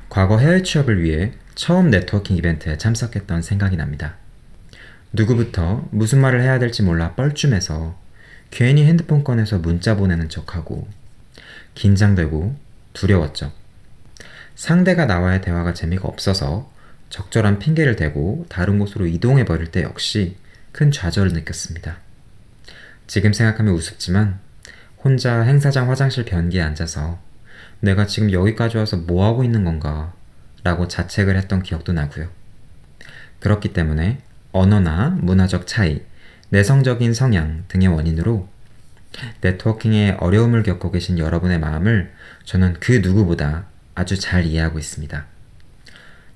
과거 해외 취업을 위해 처음 네트워킹 이벤트에 참석했던 생각이 납니다. 누구부터 무슨 말을 해야 될지 몰라 뻘쭘해서 괜히 핸드폰 꺼내서 문자 보내는 척하고 긴장되고 두려웠죠. 상대가 나와의 대화가 재미가 없어서 적절한 핑계를 대고 다른 곳으로 이동해버릴 때 역시 큰 좌절을 느꼈습니다. 지금 생각하면 우습지만 혼자 행사장 화장실 변기에 앉아서 내가 지금 여기까지 와서 뭐하고 있는 건가 라고 자책을 했던 기억도 나고요. 그렇기 때문에 언어나 문화적 차이, 내성적인 성향 등의 원인으로 네트워킹에 어려움을 겪고 계신 여러분의 마음을 저는 그 누구보다 아주 잘 이해하고 있습니다.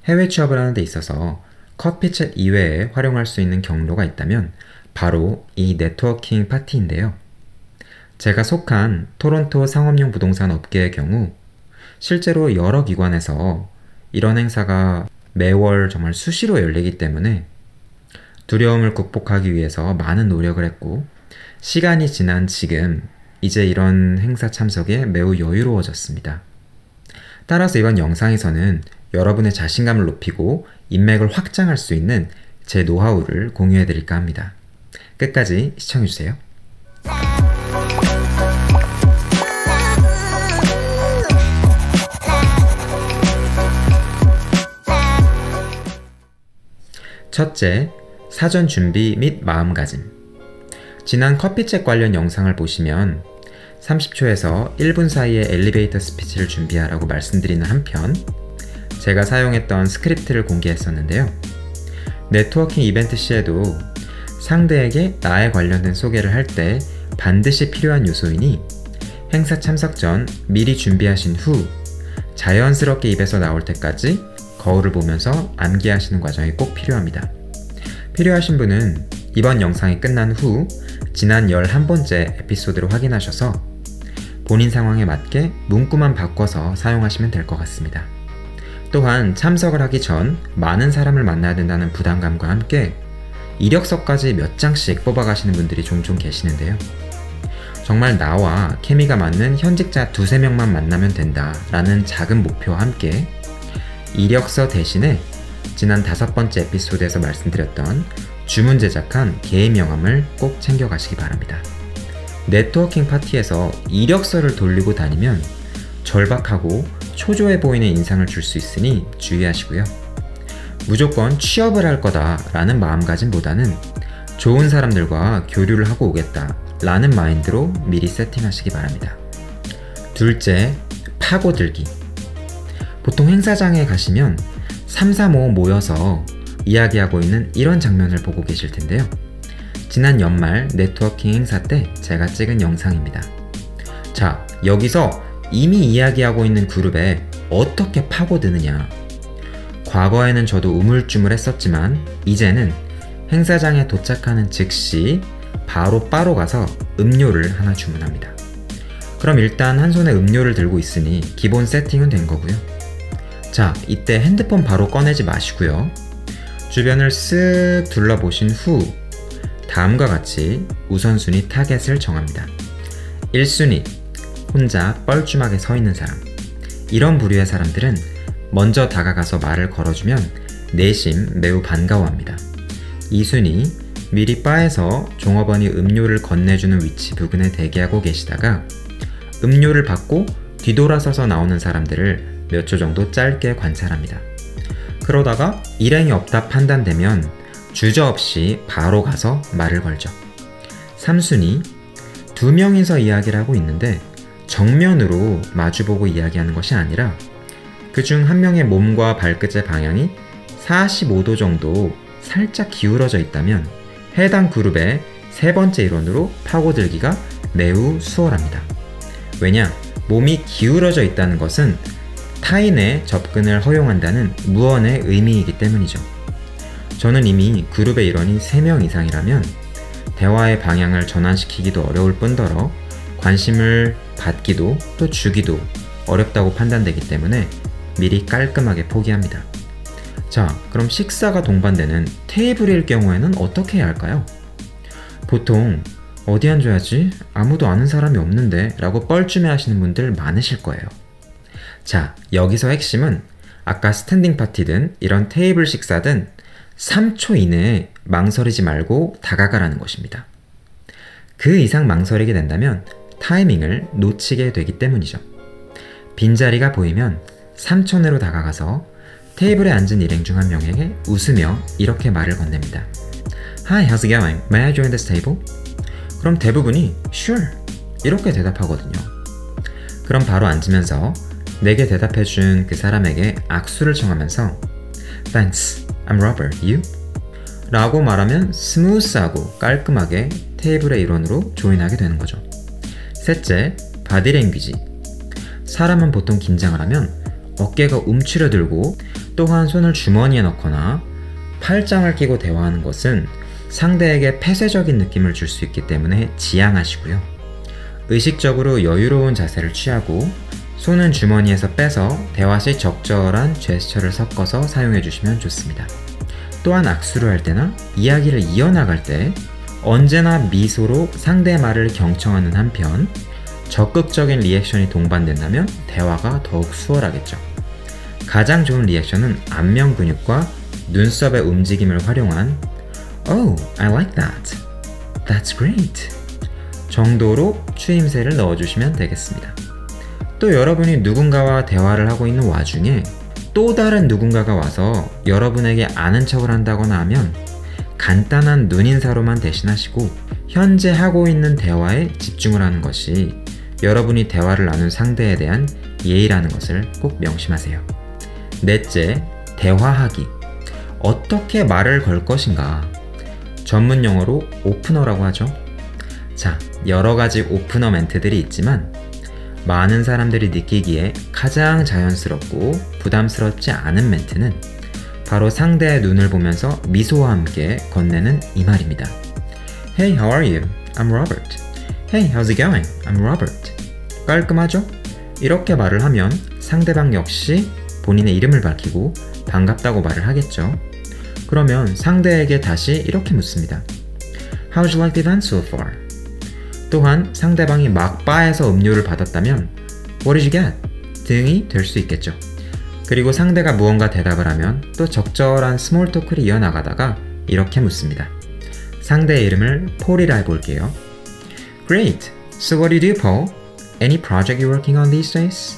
해외 취업을 하는 데 있어서 커피챗 이외에 활용할 수 있는 경로가 있다면 바로 이 네트워킹 파티인데요. 제가 속한 토론토 상업용 부동산 업계의 경우 실제로 여러 기관에서 이런 행사가 매월 정말 수시로 열리기 때문에 두려움을 극복하기 위해서 많은 노력을 했고 시간이 지난 지금 이제 이런 행사 참석에 매우 여유로워졌습니다. 따라서 이번 영상에서는 여러분의 자신감을 높이고 인맥을 확장할 수 있는 제 노하우를 공유해 드릴까 합니다. 끝까지 시청해주세요. 첫째, 사전 준비 및 마음가짐. 지난 커피책 관련 영상을 보시면 30초에서 1분 사이에 엘리베이터 스피치를 준비하라고 말씀드리는 한편 제가 사용했던 스크립트를 공개했었는데요. 네트워킹 이벤트 시에도 상대에게 나에 관련된 소개를 할 때 반드시 필요한 요소이니 행사 참석 전 미리 준비하신 후 자연스럽게 입에서 나올 때까지 거울을 보면서 암기하시는 과정이 꼭 필요합니다. 필요하신 분은 이번 영상이 끝난 후 지난 11번째 에피소드를 확인하셔서 본인 상황에 맞게 문구만 바꿔서 사용하시면 될 것 같습니다. 또한 참석을 하기 전 많은 사람을 만나야 된다는 부담감과 함께 이력서까지 몇 장씩 뽑아가시는 분들이 종종 계시는데요. 정말 나와 케미가 맞는 현직자 2~3명만 만나면 된다라는 작은 목표와 함께 이력서 대신에 지난 5번째 에피소드에서 말씀드렸던 주문 제작한 개인 명함을 꼭 챙겨가시기 바랍니다. 네트워킹 파티에서 이력서를 돌리고 다니면 절박하고 초조해 보이는 인상을 줄 수 있으니 주의하시고요. 무조건 취업을 할 거다라는 마음가짐보다는 좋은 사람들과 교류를 하고 오겠다 라는 마인드로 미리 세팅하시기 바랍니다. 둘째, 파고들기. 보통 행사장에 가시면 3~4~5 모여서 이야기하고 있는 이런 장면을 보고 계실 텐데요. 지난 연말 네트워킹 행사 때 제가 찍은 영상입니다. 자, 여기서 이미 이야기하고 있는 그룹에 어떻게 파고드느냐. 과거에는 저도 우물쭈물했었지만 이제는 행사장에 도착하는 즉시 바로 가서 음료를 하나 주문합니다. 그럼 일단 한 손에 음료를 들고 있으니 기본 세팅은 된 거고요. 자, 이때 핸드폰 바로 꺼내지 마시고요. 주변을 쓱 둘러보신 후 다음과 같이 우선순위 타겟을 정합니다. 1순위, 혼자 뻘쭘하게 서 있는 사람. 이런 부류의 사람들은 먼저 다가가서 말을 걸어주면 내심 매우 반가워합니다. 2순위, 미리 바에서 종업원이 음료를 건네주는 위치 부근에 대기하고 계시다가 음료를 받고 뒤돌아서서 나오는 사람들을 몇 초 정도 짧게 관찰합니다. 그러다가 일행이 없다 판단되면 주저없이 바로 가서 말을 걸죠. 3순위, 2명이서 이야기를 하고 있는데 정면으로 마주보고 이야기하는 것이 아니라 그중 한 명의 몸과 발끝의 방향이 45도 정도 살짝 기울어져 있다면 해당 그룹의 세 번째 일원으로 파고들기가 매우 수월합니다. 왜냐? 몸이 기울어져 있다는 것은 타인의 접근을 허용한다는 무언의 의미이기 때문이죠. 저는 이미 그룹의 일원이 3명 이상이라면 대화의 방향을 전환시키기도 어려울 뿐더러 관심을 받기도 또 주기도 어렵다고 판단되기 때문에 미리 깔끔하게 포기합니다. 자, 그럼 식사가 동반되는 테이블일 경우에는 어떻게 해야 할까요? 보통 어디 앉아야지? 아무도 아는 사람이 없는데 라고 뻘쭘해 하시는 분들 많으실 거예요. 자, 여기서 핵심은 아까 스탠딩 파티든 이런 테이블 식사든 3초 이내에 망설이지 말고 다가가라는 것입니다. 그 이상 망설이게 된다면 타이밍을 놓치게 되기 때문이죠. 빈자리가 보이면 3초 내로 다가가서 테이블에 앉은 일행 중 한 명에게 웃으며 이렇게 말을 건넵니다. Hi, how's it going? May I join this table? 그럼 대부분이 Sure, 이렇게 대답하거든요. 그럼 바로 앉으면서 내게 대답해준 그 사람에게 악수를 청하면서 Thanks, I'm Robert, you? 라고 말하면 스무스하고 깔끔하게 테이블의 일원으로 조인하게 되는 거죠. 셋째, 바디랭귀지. 사람은 보통 긴장을 하면 어깨가 움츠려들고 또한 손을 주머니에 넣거나 팔짱을 끼고 대화하는 것은 상대에게 폐쇄적인 느낌을 줄 수 있기 때문에 지양하시고요. 의식적으로 여유로운 자세를 취하고 손은 주머니에서 빼서 대화 시 적절한 제스처를 섞어서 사용해 주시면 좋습니다. 또한 악수를 할 때나 이야기를 이어나갈 때 언제나 미소로 상대의 말을 경청하는 한편 적극적인 리액션이 동반된다면 대화가 더욱 수월하겠죠. 가장 좋은 리액션은 안면 근육과 눈썹의 움직임을 활용한 Oh, I like that. That's great. 정도로 추임새를 넣어주시면 되겠습니다. 또 여러분이 누군가와 대화를 하고 있는 와중에 또 다른 누군가가 와서 여러분에게 아는 척을 한다거나 하면 간단한 눈인사로만 대신하시고 현재 하고 있는 대화에 집중을 하는 것이 여러분이 대화를 나눈 상대에 대한 예의라는 것을 꼭 명심하세요. 넷째, 대화하기. 어떻게 말을 걸 것인가? 전문 용어로 오프너라고 하죠. 자, 여러 가지 오프너 멘트들이 있지만 많은 사람들이 느끼기에 가장 자연스럽고 부담스럽지 않은 멘트는 바로 상대의 눈을 보면서 미소와 함께 건네는 이 말입니다. Hey, how are you? I'm Robert. Hey, how's it going? I'm Robert. 깔끔하죠? 이렇게 말을 하면 상대방 역시 본인의 이름을 밝히고 반갑다고 말을 하겠죠. 그러면 상대에게 다시 이렇게 묻습니다. How'd you like the event so far? 또한 상대방이 막 바에서 음료를 받았다면 What did you get? 등이 될 수 있겠죠. 그리고 상대가 무언가 대답을 하면 또 적절한 스몰 토크를 이어나가다가 이렇게 묻습니다. 상대의 이름을 폴이라 해볼게요. Great! So what do you do, Paul? Any project you're working on these days?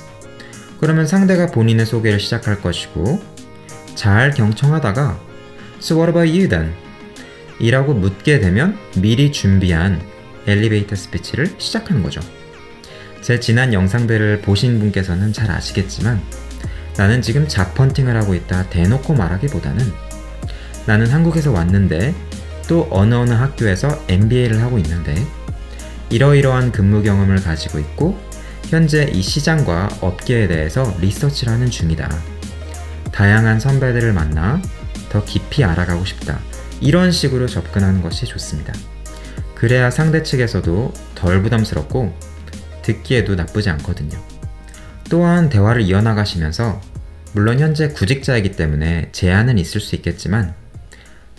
그러면 상대가 본인의 소개를 시작할 것이고 잘 경청하다가 So what about you then? 이라고 묻게 되면 미리 준비한 엘리베이터 스피치를 시작하는 거죠. 제 지난 영상들을 보신 분께서는 잘 아시겠지만 나는 지금 잡헌팅을 하고 있다 대놓고 말하기보다는 나는 한국에서 왔는데 또 어느 학교에서 MBA를 하고 있는데 이러이러한 근무 경험을 가지고 있고 현재 이 시장과 업계에 대해서 리서치를 하는 중이다. 다양한 선배들을 만나 더 깊이 알아가고 싶다. 이런 식으로 접근하는 것이 좋습니다. 그래야 상대 측에서도 덜 부담스럽고 듣기에도 나쁘지 않거든요. 또한 대화를 이어나가시면서 물론 현재 구직자이기 때문에 제한은 있을 수 있겠지만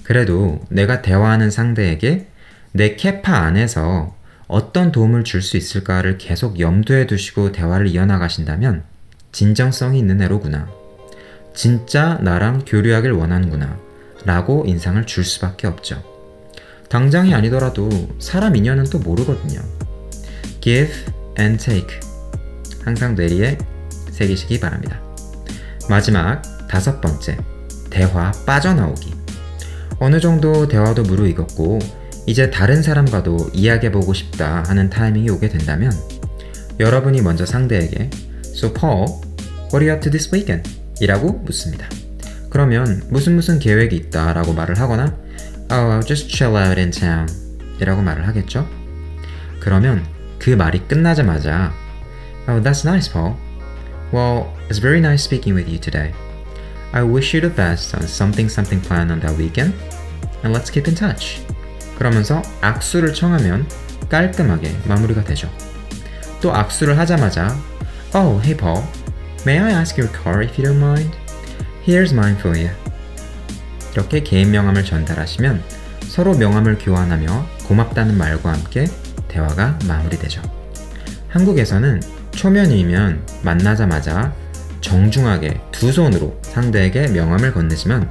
그래도 내가 대화하는 상대에게 내 캐파 안에서 어떤 도움을 줄 수 있을까를 계속 염두에 두시고 대화를 이어나가신다면 진정성이 있는 애로구나. 진짜 나랑 교류하길 원하는구나. 라고 인상을 줄 수밖에 없죠. 당장이 아니더라도 사람 인연은 또 모르거든요. Give and take. 항상 뇌리에 새기시기 바랍니다. 마지막 5번째, 대화 빠져나오기. 어느 정도 대화도 무르익었고 이제 다른 사람과도 이야기해보고 싶다 하는 타이밍이 오게 된다면 여러분이 먼저 상대에게 So Paul, what are you up to this weekend? 이라고 묻습니다. 그러면 무슨 계획이 있다 라고 말을 하거나 Oh, I'll just chill out in town 이라고 말을 하겠죠. 그러면 그 말이 끝나자마자 Oh, that's nice, Paul. Well, it's very nice speaking with you today. I wish you the best on something planned on that weekend and let's keep in touch. 그러면서 악수를 청하면 깔끔하게 마무리가 되죠. 또 악수를 하자마자 Oh, hey Paul, may I ask your car if you don't mind? Here's mine for you. 이렇게 개인 명함을 전달하시면 서로 명함을 교환하며 고맙다는 말과 함께 대화가 마무리되죠. 한국에서는 초면이면 만나자마자 정중하게 두 손으로 상대에게 명함을 건네지만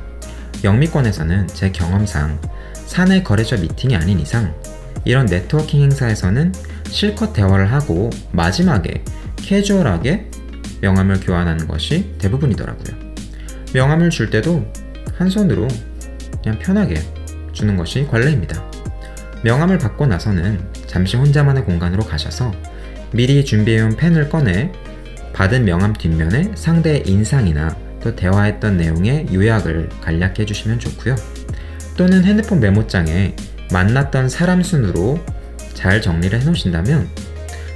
영미권에서는 제 경험상 사내 거래처 미팅이 아닌 이상 이런 네트워킹 행사에서는 실컷 대화를 하고 마지막에 캐주얼하게 명함을 교환하는 것이 대부분이더라고요. 명함을 줄 때도 한 손으로 그냥 편하게 주는 것이 관례입니다. 명함을 받고 나서는 잠시 혼자만의 공간으로 가셔서 미리 준비해온 펜을 꺼내 받은 명함 뒷면에 상대의 인상이나 또 대화했던 내용의 요약을 간략히 해주시면 좋고요. 또는 핸드폰 메모장에 만났던 사람 순으로 잘 정리를 해놓으신다면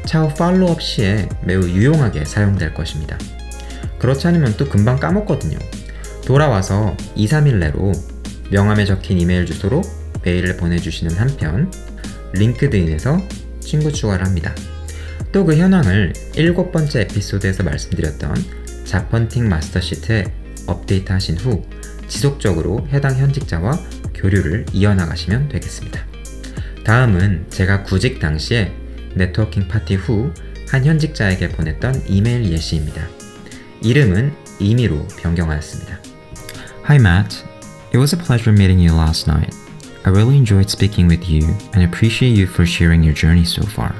차후 팔로우업 시에 매우 유용하게 사용될 것입니다. 그렇지 않으면 또 금방 까먹거든요. 돌아와서 2-3일 내로 명함에 적힌 이메일 주소로 메일을 보내주시는 한편 링크드인에서 친구 추가를 합니다. 또 그 현황을 7번째 에피소드에서 말씀드렸던 자펀팅 마스터시트에 업데이트 하신 후 지속적으로 해당 현직자와 교류를 이어나가시면 되겠습니다. 다음은 제가 구직 당시에 네트워킹 파티 후 한 현직자에게 보냈던 이메일 예시입니다. 이름은 임의로 변경하였습니다. Hi Matt, it was a pleasure meeting you last night. I really enjoyed speaking with you and appreciate you for sharing your journey so far.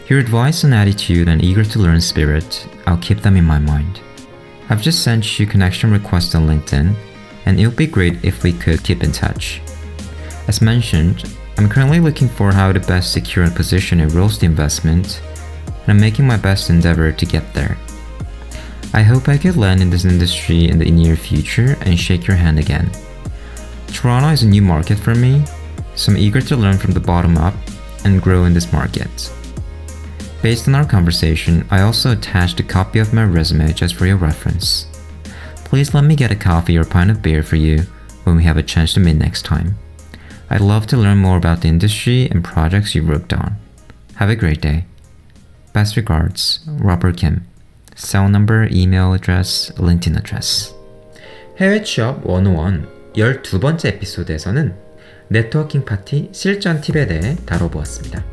Your advice and attitude and eager to learn spirit, I'll keep them in my mind. I've just sent you connection requests on LinkedIn, and it would be great if we could keep in touch. As mentioned, I'm currently looking for how to best secure a position in real estate investment, and I'm making my best endeavor to get there. I hope I could land in this industry in the near future and shake your hand again. Toronto is a new market for me, so I'm eager to learn from the bottom up and grow in this market. Based on our conversation, I also attached a copy of my resume just for your reference. Please let me get a coffee or pint of beer for you when we have a chance to meet next time. I'd love to learn more about the industry and projects you've worked on. Have a great day. Best regards, Robert Kim. Cell number, email address, LinkedIn address. 해외 취업 101 12번째 에피소드에서는 네트워킹 파티 실전 팁에 대해 다뤄보았습니다.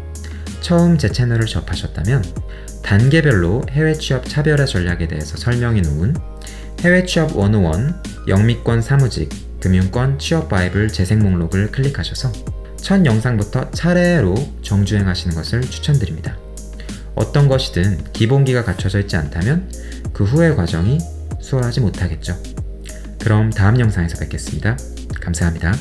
처음 제 채널을 접하셨다면 단계별로 해외 취업 차별화 전략에 대해서 설명해 놓은 해외 취업 101 영미권 사무직 금융권 취업 바이블 재생 목록을 클릭하셔서 첫 영상부터 차례로 정주행하시는 것을 추천드립니다. 어떤 것이든 기본기가 갖춰져 있지 않다면 그 후의 과정이 수월하지 못하겠죠. 그럼 다음 영상에서 뵙겠습니다. 감사합니다.